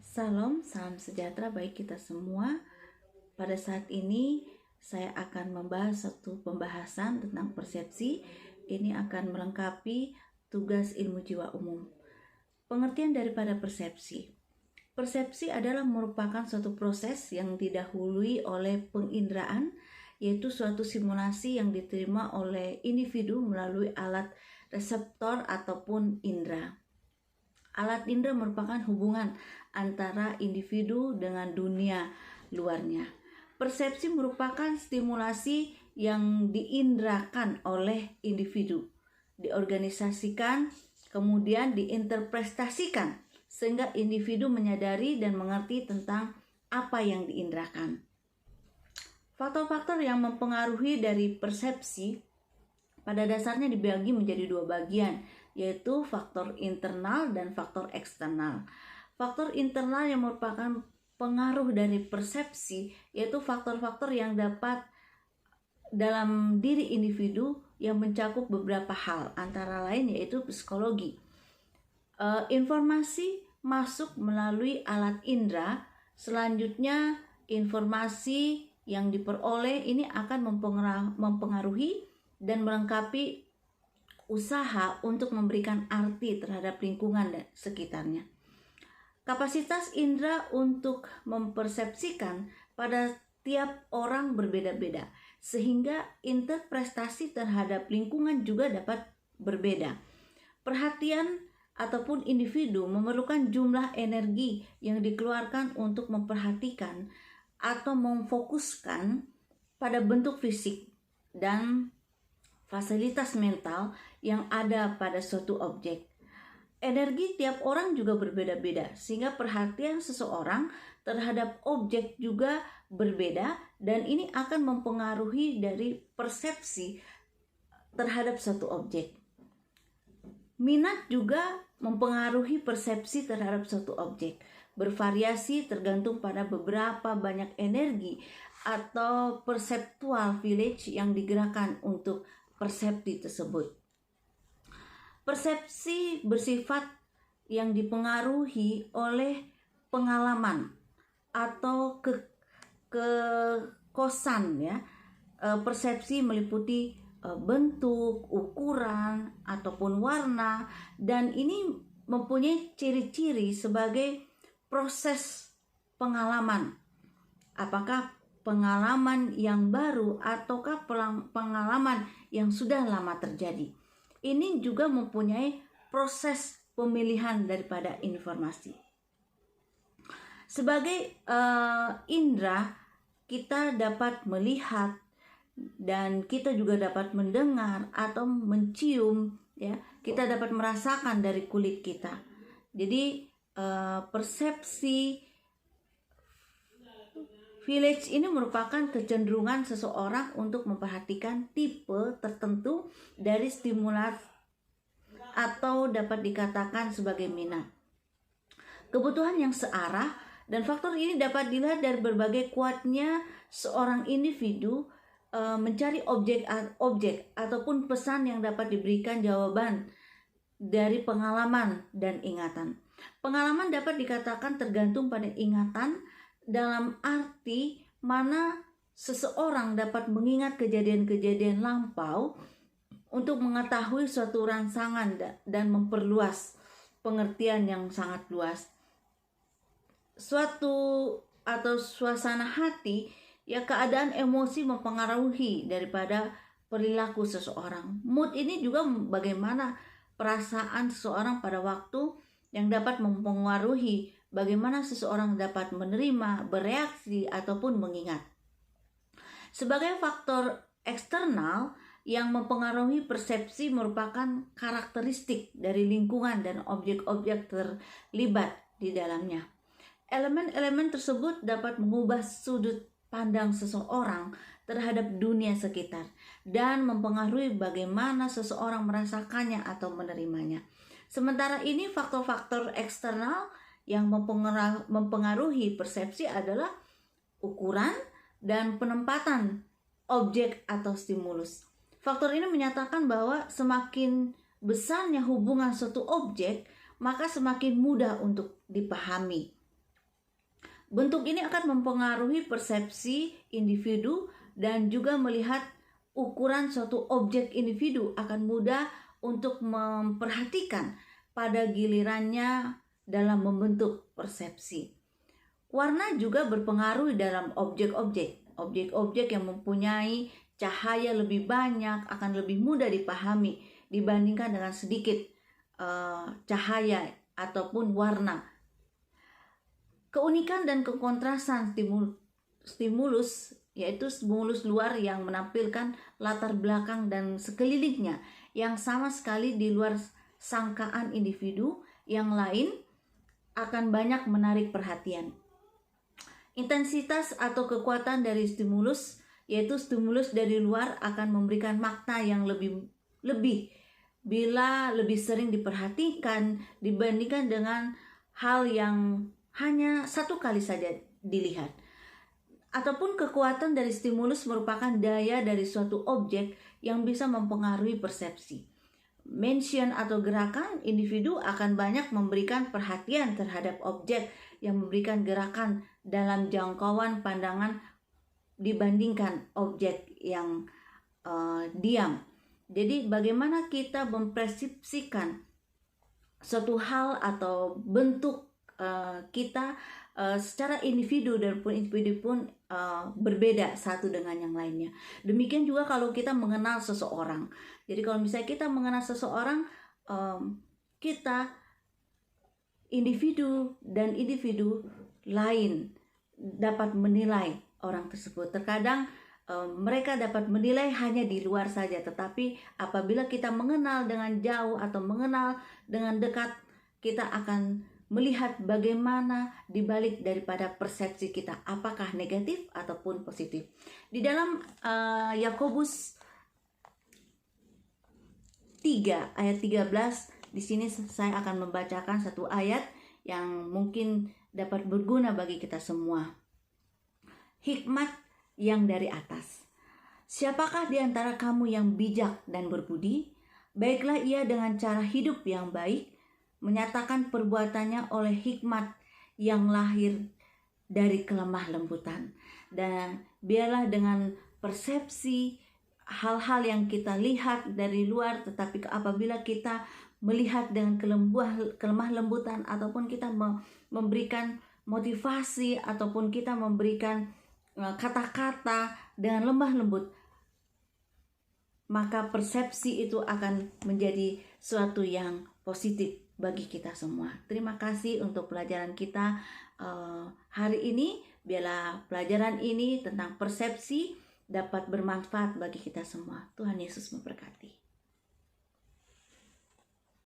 Salam sejahtera bagi kita semua. Pada saat ini saya akan membahas satu pembahasan tentang persepsi. Ini akan melengkapi tugas ilmu jiwa umum. Pengertian daripada persepsi. Persepsi adalah merupakan suatu proses yang didahului oleh penginderaan, yaitu suatu simulasi yang diterima oleh individu melalui alat reseptor ataupun indera. Alat indera merupakan hubungan antara individu dengan dunia luarnya. Persepsi merupakan stimulasi yang diindrakan oleh individu, diorganisasikan, kemudian diinterpretasikan, sehingga individu menyadari dan mengerti tentang apa yang diindrakan. Faktor-faktor yang mempengaruhi dari persepsi pada dasarnya dibagi menjadi dua bagian, yaitu faktor internal dan faktor eksternal. Faktor internal yang merupakan pengaruh dari persepsi, yaitu faktor-faktor yang dapat dalam diri individu yang mencakup beberapa hal, antara lain yaitu psikologi. Informasi masuk melalui alat indera, selanjutnya informasi yang diperoleh ini akan mempengaruhi dan melengkapi usaha untuk memberikan arti terhadap lingkungan dan sekitarnya. Kapasitas indera untuk mempersepsikan pada tiap orang berbeda-beda, sehingga interpretasi terhadap lingkungan juga dapat berbeda. Perhatian ataupun individu memerlukan jumlah energi yang dikeluarkan untuk memperhatikan atau memfokuskan pada bentuk fisik dan fasilitas mental yang ada pada suatu objek. Energi tiap orang juga berbeda-beda, sehingga perhatian seseorang terhadap objek juga berbeda, dan ini akan mempengaruhi dari persepsi terhadap suatu objek. Minat juga mempengaruhi persepsi terhadap suatu objek. Bervariasi tergantung pada beberapa banyak energi atau perceptual village yang digerakkan untuk persepsi tersebut. Persepsi bersifat yang dipengaruhi oleh pengalaman atau kekosan ya. Persepsi meliputi bentuk, ukuran ataupun warna, dan ini mempunyai ciri-ciri sebagai proses pengalaman. Apakah pengalaman yang baru ataukah pengalaman yang sudah lama terjadi? Ini juga mempunyai proses pemilihan daripada informasi. Sebagai indera, kita dapat melihat dan kita juga dapat mendengar atau mencium, ya. Kita dapat merasakan dari kulit kita. Jadi persepsi village ini merupakan kecenderungan seseorang untuk memperhatikan tipe tertentu dari stimulus atau dapat dikatakan sebagai minat. Kebutuhan yang searah, dan faktor ini dapat dilihat dari berbagai kuatnya seorang individu mencari objek ataupun pesan yang dapat diberikan jawaban dari pengalaman dan ingatan. Pengalaman dapat dikatakan tergantung pada ingatan, dalam arti mana seseorang dapat mengingat kejadian-kejadian lampau untuk mengetahui suatu rangsangan dan memperluas pengertian yang sangat luas. Suatu atau suasana hati, ya, keadaan emosi mempengaruhi daripada perilaku seseorang. Mood ini juga bagaimana perasaan seseorang pada waktu yang dapat mempengaruhi bagaimana seseorang dapat menerima, bereaksi, ataupun mengingat. Sebagai faktor eksternal yang mempengaruhi persepsi merupakan karakteristik dari lingkungan dan objek-objek terlibat di dalamnya. Elemen-elemen tersebut dapat mengubah sudut pandang seseorang terhadap dunia sekitar dan mempengaruhi bagaimana seseorang merasakannya atau menerimanya. Sementara ini faktor-faktor eksternal yang mempengaruhi persepsi adalah ukuran dan penempatan objek atau stimulus. Faktor ini menyatakan bahwa semakin besarnya hubungan suatu objek, maka semakin mudah untuk dipahami Bentuk ini akan mempengaruhi persepsi individu dan juga melihat ukuran suatu objek individu akan mudah untuk memperhatikan pada gilirannya dalam membentuk persepsi. Warna juga berpengaruh dalam objek-objek. Objek-objek yang mempunyai cahaya lebih banyak akan lebih mudah dipahami dibandingkan dengan sedikit cahaya ataupun warna. Keunikan dan kekontrasan stimulus, yaitu stimulus luar yang menampilkan latar belakang dan sekelilingnya yang sama sekali di luar sangkaan individu yang lain, akan banyak menarik perhatian. Intensitas atau kekuatan dari stimulus, yaitu stimulus dari luar, akan memberikan makna yang lebih bila lebih sering diperhatikan dibandingkan dengan hal yang hanya satu kali saja dilihat. Ataupun kekuatan dari stimulus merupakan daya dari suatu objek yang bisa mempengaruhi persepsi. Mention atau gerakan individu akan banyak memberikan perhatian terhadap objek yang memberikan gerakan dalam jangkauan pandangan dibandingkan objek yang diam. Jadi bagaimana kita mempersepsikan suatu hal atau bentuk kita secara individu dan individu pun berbeda satu dengan yang lainnya. Demikian juga kalau kita mengenal seseorang. Jadi kalau misalnya kita mengenal seseorang, kita individu dan individu lain dapat menilai orang tersebut. Terkadang mereka dapat menilai hanya di luar saja, tetapi apabila kita mengenal dengan jauh atau mengenal dengan dekat, kita akan melihat bagaimana dibalik daripada persepsi kita, apakah negatif ataupun positif. Di dalam Yakobus 3 ayat 13, di sini saya akan membacakan satu ayat yang mungkin dapat berguna bagi kita semua. Hikmat yang dari atas. Siapakah di antara kamu yang bijak dan berbudi? Baiklah ia dengan cara hidup yang baik, menyatakan perbuatannya oleh hikmat yang lahir dari kelemah lembutan. Dan biarlah dengan persepsi hal-hal yang kita lihat dari luar, tetapi apabila kita melihat dengan kelemah lembutan, ataupun kita memberikan motivasi, ataupun kita memberikan kata-kata dengan lemah lembut, maka persepsi itu akan menjadi suatu yang positif bagi kita semua. Terima kasih untuk pelajaran kita hari ini. Biarlah pelajaran ini tentang persepsi dapat bermanfaat bagi kita semua. Tuhan Yesus memberkati.